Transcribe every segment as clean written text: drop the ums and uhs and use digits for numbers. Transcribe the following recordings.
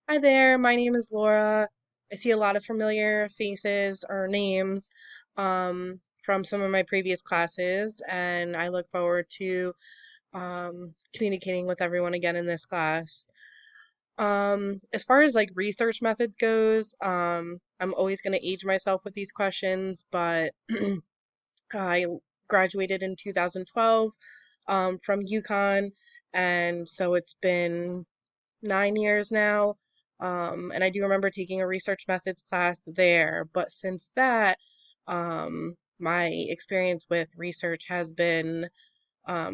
Hi there, my name is Laura. I see a lot of familiar faces or names from some of my previous classes, and I look forward to communicating with everyone again in this class. As far as like research methods goes, I'm always going to age myself with these questions, but I graduated in 2012 from UConn, and so it's been 9 years now. And I do remember taking a research methods class there, but since that, my experience with research has been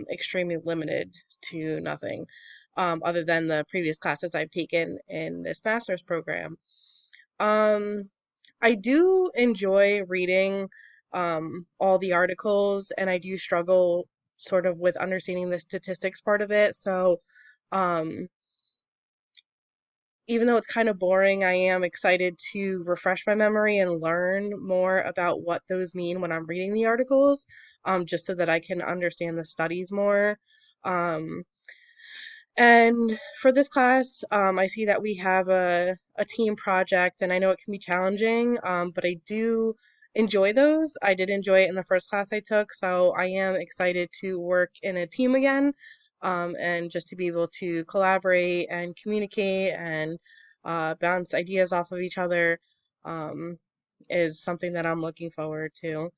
extremely limited to nothing, other than the previous classes I've taken in this master's program. Um, I do enjoy reading all the articles, and I do struggle sort of with understanding the statistics part of it. So, um, even though it's kind of boring, I am excited to refresh my memory and learn more about what those mean when I'm reading the articles, just so that I can understand the studies more. Um, and for this class, I see that we have a team project, and I know it can be challenging, but I do enjoy those. I did enjoy it in the first class I took, so I am excited to work in a team again, and just to be able to collaborate and communicate and bounce ideas off of each other, um, is something that I'm looking forward to.